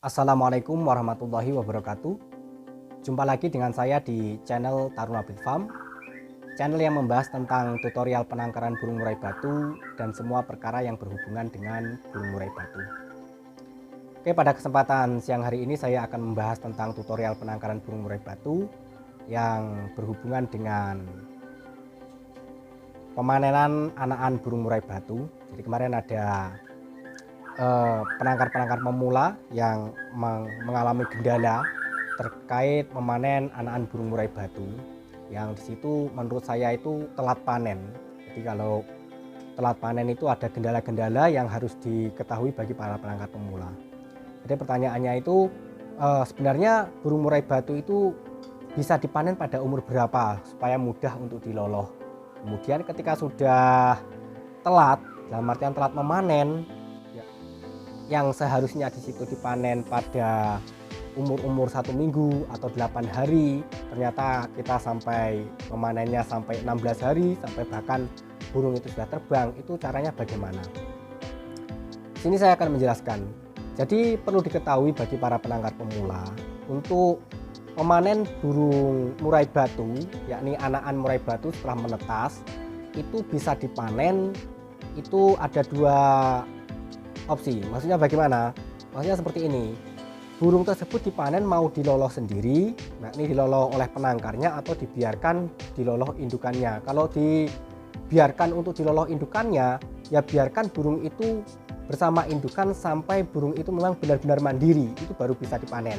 Assalamualaikum warahmatullahi wabarakatuh. Jumpa lagi dengan saya di channel Taruna Big Farm, channel yang membahas tentang tutorial penangkaran burung murai batu dan semua perkara yang berhubungan dengan burung murai batu. Oke, pada kesempatan siang hari ini saya akan membahas tentang tutorial penangkaran burung murai batu yang berhubungan dengan pemanenan anakan burung murai batu. Jadi kemarin ada penangkar-penangkar pemula yang mengalami kendala terkait memanen anakan burung murai batu, yang disitu menurut saya itu telat panen. Jadi kalau telat panen itu ada kendala-kendala yang harus diketahui bagi para penangkar pemula. Jadi pertanyaannya itu sebenarnya burung murai batu itu bisa dipanen pada umur berapa supaya mudah untuk diloloh. Kemudian ketika sudah telat, dalam artian telat memanen, yang seharusnya di situ dipanen pada umur 1 minggu atau 8 hari, ternyata kita sampai memanennya sampai 16 hari, sampai bahkan burung itu sudah terbang. Itu caranya bagaimana? Di sini saya akan menjelaskan. Jadi perlu diketahui bagi para penangkar pemula, untuk memanen burung murai batu, yakni anakan murai batu setelah menetas, itu bisa dipanen, itu ada dua opsi. Maksudnya bagaimana? Maksudnya seperti ini. Burung tersebut dipanen mau diloloh sendiri, nah ini diloloh oleh penangkarnya, atau dibiarkan diloloh indukannya. Kalau dibiarkan untuk diloloh indukannya, ya biarkan burung itu bersama indukan sampai burung itu memang benar-benar mandiri, itu baru bisa dipanen.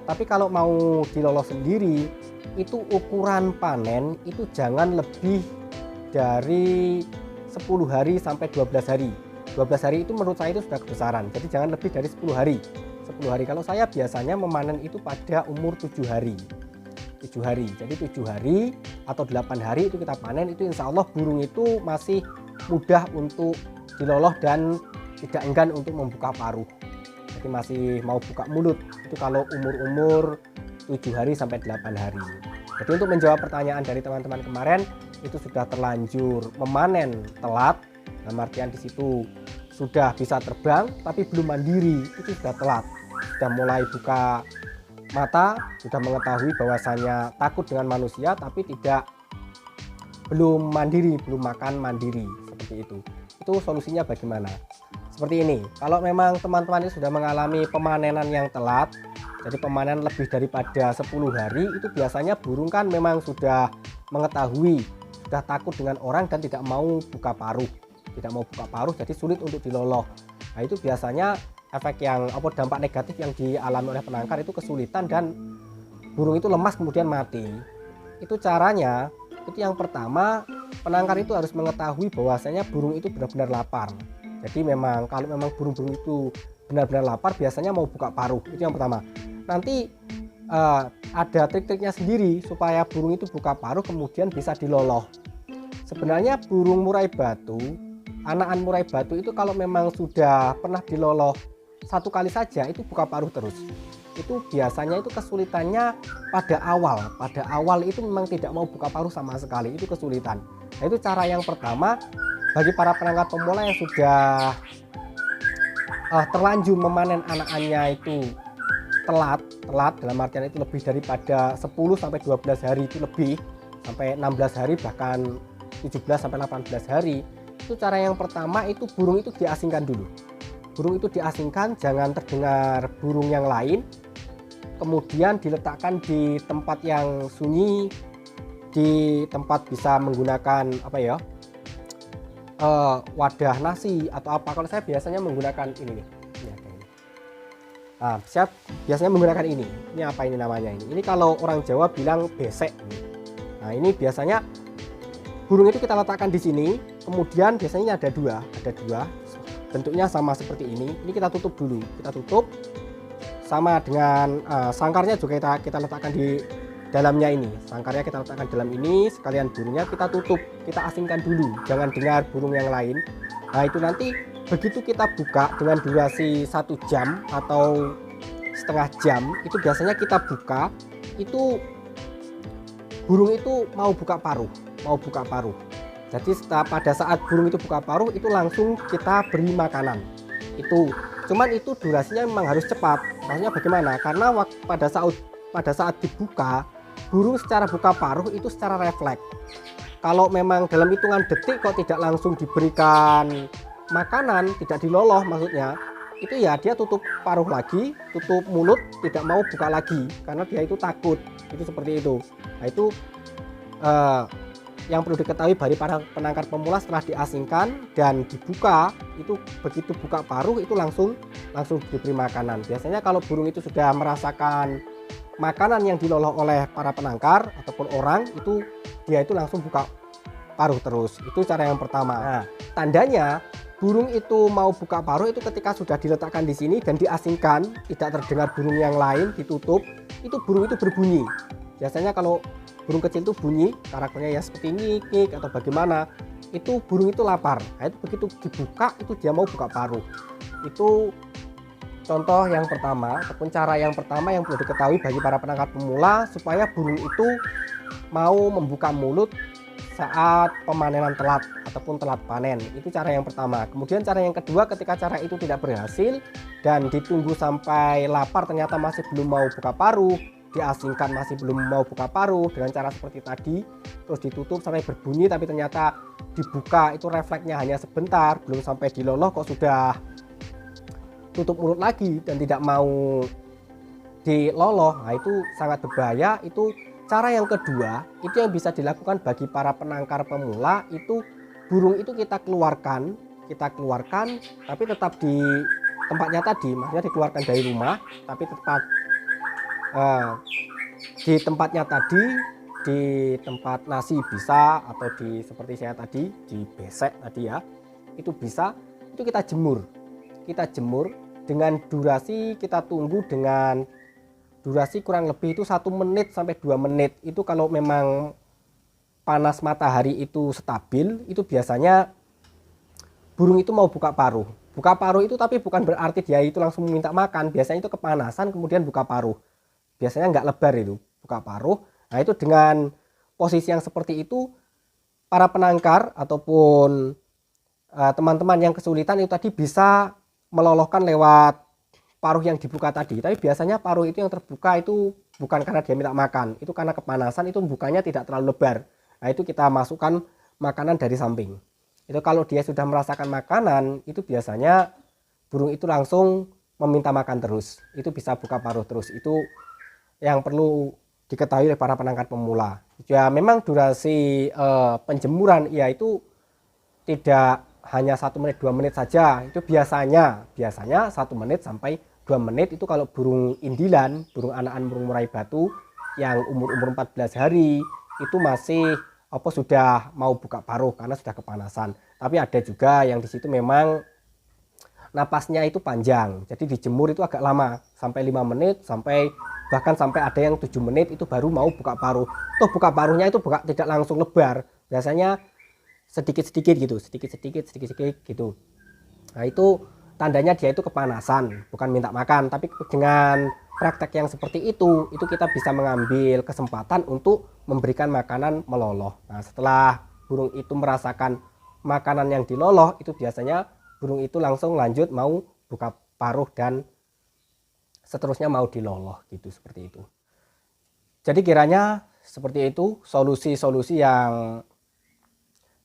Tapi kalau mau diloloh sendiri, itu ukuran panen itu jangan lebih dari 10 hari sampai 12 hari. 12 hari itu menurut saya itu sudah kebesaran, jadi jangan lebih dari 10 hari. 10 hari, kalau saya biasanya memanen itu pada umur 7 hari. 7 hari, jadi 7 hari atau 8 hari itu kita panen, itu insya Allah burung itu masih mudah untuk diloloh dan tidak enggan untuk membuka paruh. Jadi masih mau buka mulut, itu kalau umur 7 hari sampai 8 hari. Jadi untuk menjawab pertanyaan dari teman-teman kemarin, itu sudah terlanjur memanen telat, dalam artian di situ sudah bisa terbang tapi belum mandiri, itu sudah telat. Sudah mulai buka mata, sudah mengetahui bahwasanya takut dengan manusia tapi belum mandiri, belum makan mandiri, seperti itu. Itu solusinya bagaimana? Seperti ini. Kalau memang teman-teman ini sudah mengalami pemanenan yang telat, jadi pemanen lebih daripada 10 hari, itu biasanya burung kan memang sudah mengetahui, sudah takut dengan orang dan tidak mau buka paruh. Tidak mau buka paruh, jadi sulit untuk diloloh. Nah itu biasanya efek yang dampak negatif yang dialami oleh penangkar itu kesulitan dan burung itu lemas kemudian mati. Itu caranya, itu yang pertama, penangkar itu harus mengetahui bahwasanya burung itu benar-benar lapar. Jadi memang kalau memang burung-burung itu benar-benar lapar, biasanya mau buka paruh. Itu yang pertama. Nanti ada trik-triknya sendiri supaya burung itu buka paruh kemudian bisa diloloh. Sebenarnya burung murai batu, anakan murai batu itu kalau memang sudah pernah diloloh satu kali saja, itu buka paruh terus. Itu biasanya itu kesulitannya pada awal itu memang tidak mau buka paruh sama sekali, itu kesulitan. Nah itu cara yang pertama bagi para penangkar pemula yang sudah terlanjur memanen anakannya itu telat dalam artian itu lebih daripada 10 sampai 12 hari, itu lebih sampai 16 hari bahkan 17 sampai 18 hari. Itu cara yang pertama, itu burung itu diasingkan dulu. Burung itu diasingkan, jangan terdengar burung yang lain. Kemudian diletakkan di tempat yang sunyi, di tempat bisa menggunakan wadah nasi atau apa. Kalau saya biasanya menggunakan ini nih. Nah, saya biasanya menggunakan ini. Ini apa ini namanya ini? Ini kalau orang Jawa bilang besek. Nah, ini biasanya burung itu kita letakkan di sini, kemudian biasanya ada dua, bentuknya sama seperti ini. Ini kita tutup dulu, kita tutup sama dengan sangkarnya juga kita letakkan di dalamnya ini. Sangkarnya kita letakkan dalam ini, sekalian burungnya kita tutup, kita asingkan dulu, jangan dengar burung yang lain. Nah itu nanti begitu kita buka dengan durasi 1 jam atau setengah jam, itu biasanya kita buka, itu burung itu mau buka paruh. Jadi pada saat burung itu buka paruh, itu langsung kita beri makanan. Itu Cuman itu durasinya memang harus cepat. Maksudnya bagaimana? Karena pada saat dibuka, burung secara buka paruh itu secara refleks. Kalau memang dalam hitungan detik kok tidak langsung diberikan makanan, tidak diloloh maksudnya, itu ya dia tutup paruh lagi, tutup mulut, tidak mau buka lagi karena dia itu takut. Itu seperti itu. Nah, itu yang perlu diketahui bagi para penangkar pemula setelah diasingkan dan dibuka, itu begitu buka paruh itu langsung diberi makanan. Biasanya kalau burung itu sudah merasakan makanan yang diloloh oleh para penangkar ataupun orang, itu dia itu langsung buka paruh terus. Itu cara yang pertama. Nah, tandanya burung itu mau buka paruh itu ketika sudah diletakkan di sini dan diasingkan, tidak terdengar burung yang lain, ditutup, itu burung itu berbunyi. Biasanya kalau burung kecil itu bunyi, karakternya ya seperti ngik atau bagaimana, itu burung itu lapar. Nah, itu begitu dibuka itu dia mau buka paruh. Itu contoh yang pertama ataupun cara yang pertama yang perlu diketahui bagi para penangkar pemula supaya burung itu mau membuka mulut saat pemanenan telat ataupun telat panen. Itu cara yang pertama. Kemudian cara yang kedua, ketika cara itu tidak berhasil dan ditunggu sampai lapar ternyata masih belum mau buka paruh, diasingkan masih belum mau buka paruh dengan cara seperti tadi, terus ditutup sampai berbunyi tapi ternyata dibuka itu refleksnya hanya sebentar, belum sampai diloloh kok sudah tutup mulut lagi dan tidak mau diloloh. Nah, itu sangat berbahaya. Itu cara yang kedua, itu yang bisa dilakukan bagi para penangkar pemula, itu burung itu kita keluarkan tapi tetap di tempatnya tadi, maksudnya dikeluarkan dari rumah tapi tepat di tempatnya tadi, di tempat nasi bisa, atau di seperti saya tadi di besek tadi ya, itu bisa. Itu kita jemur dengan durasi, kita tunggu dengan durasi kurang lebih itu 1 menit sampai 2 menit. Itu kalau memang panas matahari itu stabil, itu biasanya burung itu mau buka paruh. Buka paruh itu tapi bukan berarti dia itu langsung meminta makan. Biasanya itu kepanasan kemudian buka paruh. Biasanya nggak lebar itu buka paruh. Nah, itu dengan posisi yang seperti itu, para penangkar ataupun teman-teman yang kesulitan itu tadi bisa meloloskan lewat paruh yang dibuka tadi. Tapi biasanya paruh itu yang terbuka itu bukan karena dia minta makan, itu karena kepanasan, itu bukanya tidak terlalu lebar. Nah, itu kita masukkan makanan dari samping. Itu kalau dia sudah merasakan makanan, itu biasanya burung itu langsung meminta makan terus. Itu bisa buka paruh terus. Itu yang perlu diketahui oleh para penangkar pemula. Ya memang durasi penjemuran ya itu tidak hanya 1 menit 2 menit saja. Itu biasanya 1 menit sampai 2 menit. Itu kalau burung indilan, burung anakan burung murai batu yang umur 14 hari itu masih sudah mau buka paruh karena sudah kepanasan. Tapi ada juga yang di situ memang napasnya itu panjang, jadi dijemur itu agak lama, sampai 5 menit, bahkan sampai ada yang 7 menit itu baru mau buka paruh. Tuh buka paruhnya itu tidak langsung lebar, biasanya sedikit-sedikit gitu. Nah, itu tandanya dia itu kepanasan, bukan minta makan. Tapi dengan praktek yang seperti itu kita bisa mengambil kesempatan untuk memberikan makanan meloloh. Nah, setelah burung itu merasakan makanan yang diloloh, itu biasanya burung itu langsung lanjut mau buka paruh dan seterusnya mau diloloh gitu, seperti itu. Jadi kiranya seperti itu solusi-solusi yang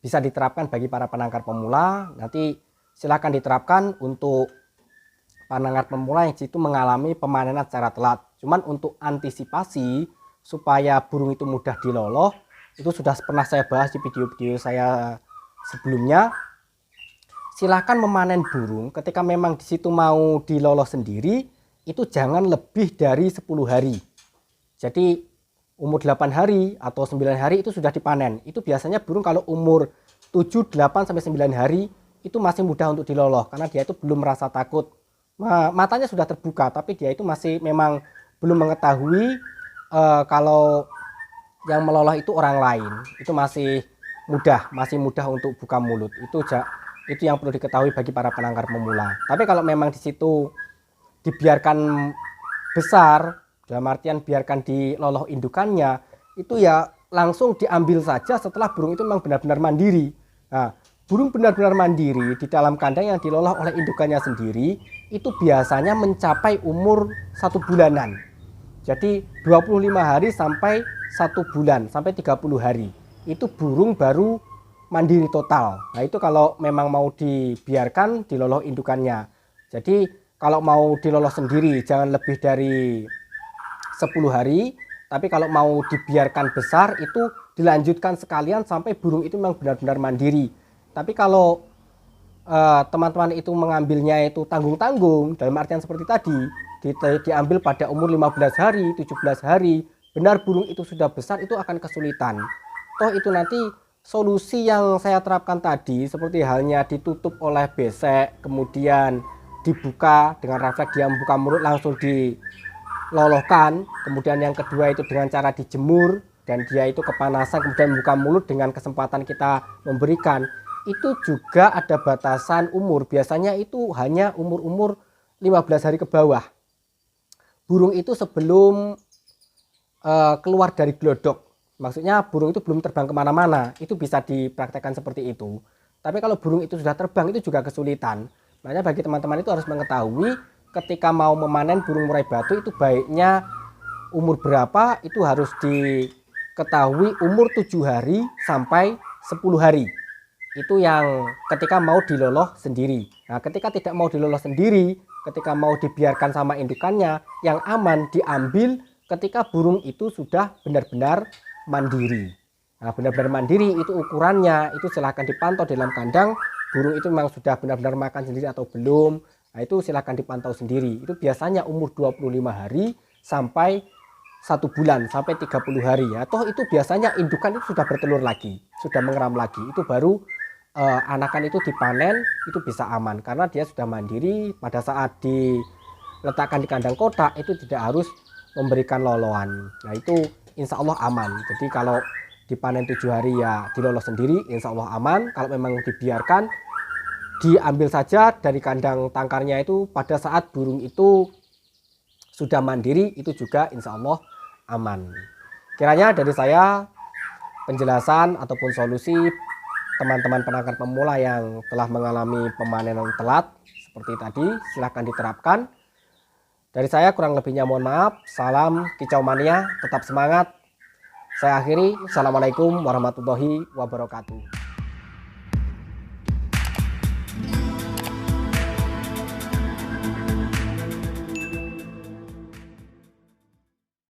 bisa diterapkan bagi para penangkar pemula. Nanti silakan diterapkan untuk penangkar pemula yang situ mengalami pemanenan secara telat. Cuman untuk antisipasi supaya burung itu mudah diloloh, itu sudah pernah saya bahas di video-video saya sebelumnya. Silahkan memanen burung ketika memang di situ mau diloloh sendiri, itu jangan lebih dari 10 hari. Jadi umur 8 hari atau 9 hari itu sudah dipanen. Itu biasanya burung kalau umur 7, 8 sampai 9 hari itu masih mudah untuk diloloh karena dia itu belum merasa takut. Matanya sudah terbuka tapi dia itu masih memang belum mengetahui kalau yang meloloh itu orang lain. Itu masih mudah untuk buka mulut. Itu yang perlu diketahui bagi para penangkar pemula. Tapi kalau memang di situ dibiarkan besar, dalam artian biarkan diloloh indukannya, itu ya langsung diambil saja setelah burung itu memang benar-benar mandiri. Nah, burung benar-benar mandiri di dalam kandang yang diolah oleh indukannya sendiri, itu biasanya mencapai umur 1 bulanan. Jadi 25 hari sampai 1 bulan, sampai 30 hari. Itu burung baru mandiri total. Nah itu kalau memang mau dibiarkan diloloh indukannya. Jadi kalau mau diloloh sendiri jangan lebih dari 10 hari. Tapi kalau mau dibiarkan besar itu dilanjutkan sekalian sampai burung itu memang benar-benar mandiri. Tapi kalau teman-teman itu mengambilnya itu tanggung-tanggung, dalam artian seperti tadi, diambil pada umur 15 hari, 17 hari, benar burung itu sudah besar, itu akan kesulitan. Toh itu nanti solusi yang saya terapkan tadi, seperti halnya ditutup oleh besek, kemudian dibuka dengan refleks dia membuka mulut langsung dilolohkan, kemudian yang kedua itu dengan cara dijemur, dan dia itu kepanasan kemudian membuka mulut dengan kesempatan kita memberikan. Itu juga ada batasan umur, biasanya itu hanya umur-umur 15 hari ke bawah. Burung itu sebelum keluar dari glodok, maksudnya burung itu belum terbang kemana-mana, itu bisa dipraktekkan seperti itu. Tapi kalau burung itu sudah terbang itu juga kesulitan. Makanya bagi teman-teman itu harus mengetahui ketika mau memanen burung murai batu itu baiknya umur berapa, itu harus diketahui umur 7 hari sampai 10 hari. Itu yang ketika mau diloloh sendiri. Nah ketika tidak mau diloloh sendiri, ketika mau dibiarkan sama indukannya, yang aman diambil ketika burung itu sudah benar-benar mandiri. Nah benar-benar mandiri itu ukurannya, itu silahkan dipantau dalam kandang, burung itu memang sudah benar-benar makan sendiri atau belum. Nah itu silahkan dipantau sendiri. Itu biasanya umur 25 hari sampai 1 bulan, sampai 30 hari ya. Toh itu biasanya indukan itu sudah bertelur lagi, sudah mengeram lagi. Itu baru anakan itu dipanen, itu bisa aman karena dia sudah mandiri. Pada saat diletakkan di kandang kotak itu tidak harus memberikan loloan. Nah itu insya Allah aman. Jadi kalau dipanen 7 hari ya diloloh sendiri, insya Allah aman. Kalau memang dibiarkan, diambil saja dari kandang tangkarnya itu pada saat burung itu sudah mandiri, itu juga insya Allah aman. Kiranya dari saya penjelasan ataupun solusi teman-teman penangkar pemula yang telah mengalami pemanenan telat seperti tadi silahkan diterapkan. Dari saya kurang lebihnya mohon maaf. Salam kicau mania, tetap semangat. Saya akhiri. Assalamualaikum warahmatullahi wabarakatuh.